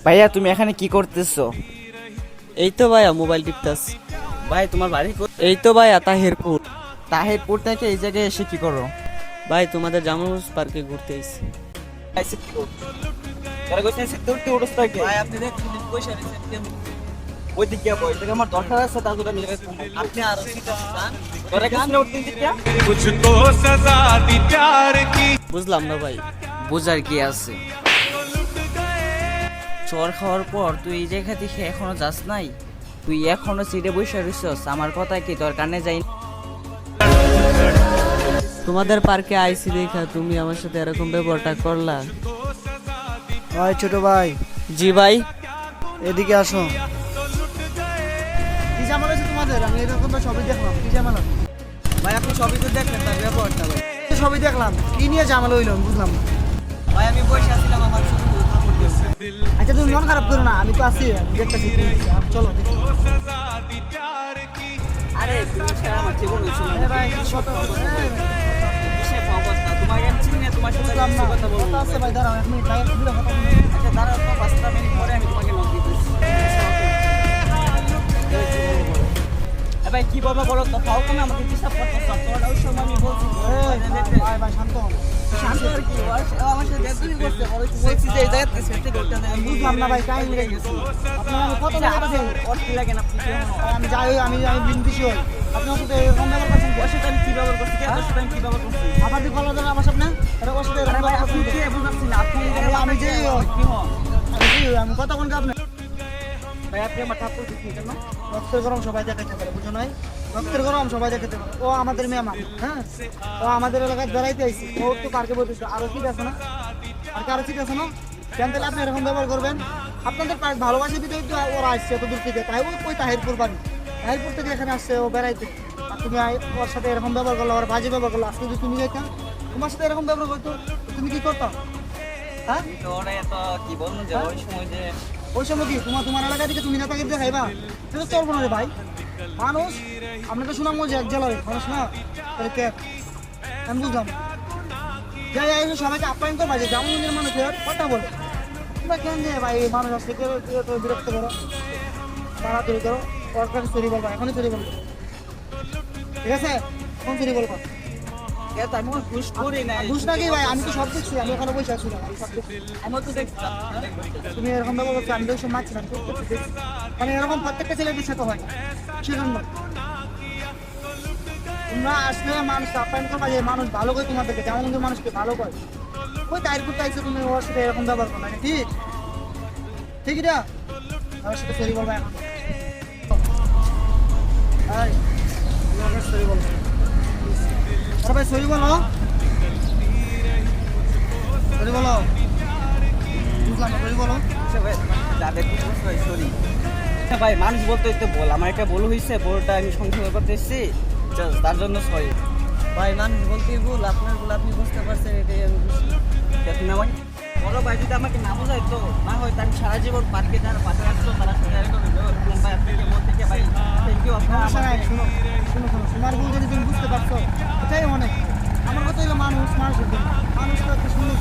ভাইয়া তুমি এখানে কি করতেছো? এই তো ভাইয়া মোবাইল টিপতাছি। ভাই তোমার বাড়ি এই তো ভাইয়া তাহিরপুর। তাহিরপুর থেকে এই জায়গায় এসে কি করো? ভাই তোমাদের জামালগঞ্জ পার্কে ঘুরতে এসেছি। ভাই আপনি দেখুন পয়সা রেখেছেন ওই দিকে বই থেকে আমার দরকার আছে তার জন্য আপনি আর ধরে গেছেন ওই দিকে कुछ तो सजा दी प्यार की। বুঝলাম না ভাই। বোঝার কি আছে? চর খাওয়ার পর তুই এই জায়গা থেকে এখনো যাস নাই? তুই এখনো সিটে বসে রইছস? আমার কথা কি তোর কানে যাই? তোমাদের পার্কে আইসি দেখা তুমি আমার সাথে এরকম ব্যবহারটা করলা? ভাই ছোট ভাই, জি ভাই। এদিকে আসো। কি ঝামেলা আছে তোমাদের? আমি এরকম তো সবই দেখলাম। কি ঝামেলা? ভাই আপনি সবই তো দেখলেন তার ব্যবহারটা ভাই। সবই দেখলাম, কি নিয়ে ঝামেলা হইলো আমি বুঝলাম না। ভাই আমি বসে আছিলাম আমার শুধু থাপড় দিয়েছে। আচ্ছা তুমি মন খারাপ করো না, আমি তো আছি, আমি দেখতেছি। চলো দেখি। আরে তুমি ছাড়া আমার জীবন হইছিল আরে ভাই কত কিসে অবস্থা তোমার আমি চিনি না তোমার সাথে বুঝলাম না, কথা বলবো। কথা আছে ভাই, দাঁড়াও এক মিনিট, ভাই একটু কথা বলি। আচ্ছা দাঁড়াও তো 5 মিনিট পরে আমি তোমাকে নক দিতেছি। ভাই কি বলবো বলো তো, ফাও তুমি আমাকে ডিস্টার্ব করতেছ। তোর ওই সময় আমি বলছি ভাই ভাই শান্ত হও। শান্ত আর কি আমার সাথে দেখতেই করতে বলছি যে এই জায়গাতে সেটা করতে না। আমি বুঝলাম না ভাই, টাইম লেগে গেছে। আপনার আমি কত টাকা পাচ্ছেন? ওর কি লাগে না কিছু আমি যাই, আমি বিন্দুষী হই। আপনার সাথে এরকম ব্যবহার করছেন কেন? ওর সাথে আমি কি ব্যবহার করছি ওর সাথে আমি কি ব্যবহার করছি? আবার দিয়ে কলা দেন আমার সামনে? এটা ওর সাথে আরে এরকম ভাই ব্যবহার আপনি করছেন কি কেন? বুঝাচ্ছি না আপনি এই জায়গায় আমি যেই হই। কি হন আমি কথা কোনকে আপনি? ভাই আপনি আমার ঠাকুর দিচ্ছেন কেন? রক্তের গরম সবাই দেখাতে পারে, বুঝো নাই? রক্তের গরম সবাই দেখাতে পারে। ও আমাদের মেহমান, হ্যাঁ, ও আমাদের এলাকায় বেড়াইতে আইসি। ও তো পার্কে বলতেছে আরো ঠিক আছে না? পার্কে আরো ঠিক আছে না? কেন তাহলে আপনি এরকম ব্যবহার করবেন? আপনাদের পার্ক ভালোবাসে দিতে তো ওরা আসছে এত দূর থেকে, তাই ওই তাহিরপুর বাড়ি, তাহিরপুর থেকে এখানে আসছে ও বেড়াইতে। আর তুমি ওর সাথে এরকম ব্যবহার করলো, ওর বাজে ব্যবহার করলো। আজকে যদি তুমি যাইতাম তোমার সাথে এরকম ব্যবহার করতো, তুমি কি করতাম? হ্যাঁ, তো ওরে তো কি বলবো যে ওই সময় যে ওই সময় কি তোমার এলাকা থেকে তুমি নেতাকে দেখাইবা? সেটা চলবো না রে ভাই। মানুষ, আমরা তো সুনামগঞ্জ এক জেলার মানুষ না, তাহলে কে? আমি বুঝলাম যাই যাই সবাইকে আপ্যায়ন করবা যে জামুনের মানুষের কথা বলো। তোমরা কেন যে ভাই মানুষ আসলে কেউ বিরক্ত করো, তাড়াতাড়ি করো। সরকার চুরি বলবা, এখনই চুরি বলবো, ঠিক আছে? এখন চুরি বলবা। এত আমি কোনো ঘুষ করি না। বুঝ না কি ভাই, আমি তো সব দেখছি, আমি ওখানে বসে আছি, আমি সব দেখছি। আমি তো দেখছি তুমি এরকম ব্যবহার করছো, আমি তো সব মারছি না, আমি দেখছি। মানে এরকম প্রত্যেকটা ছেলেদের সাথে হয়, সেজন্য তোমরা আসলে মানুষকে আপ্যায়ন করবা যে মানুষ ভালো করে তোমাদেরকে, যেমন কিন্তু মানুষকে ভালো করে। ওই তাইরপুর চাইছো তুমি ওর সাথে এরকম ব্যবহার করো না, ঠিক ঠিক এটা ওর সাথে সরি বলবা এখন। হাই সরি বলো, আরে ভাই সরি বলো, সরি বলো। বুঝলাম না, সরি বলো। যাদের সরি ভাই মানুষ বলতে তো বল আমার একটা ভুল হয়েছে, বলটা আমি সংশোধন করতে এসেছি, তার জন্য সরি ভাই মানুষ বলতে ভুল, আপনার ভুল আপনি বুঝতে পারছেন, এটাই আমি বুঝি। তুমি আমার বড় ভাই যদি আমাকে না বোঝাই তো না হয় আমি সারা জীবন পার্কে যারা পাশে আসতো তারা সাথে এরকম ভাই আপনাকে বল থেকে ভাই থ্যাংক ইউ আপনার সমস্যা নাই, শোনো শোনো শোনো, তোমার ভুল যদি তুমি বুঝতে পারছো এটাই অনেক। আমার কথা হলো মানুষ মানুষের জন্য, মানুষ তো একটা সুন্দর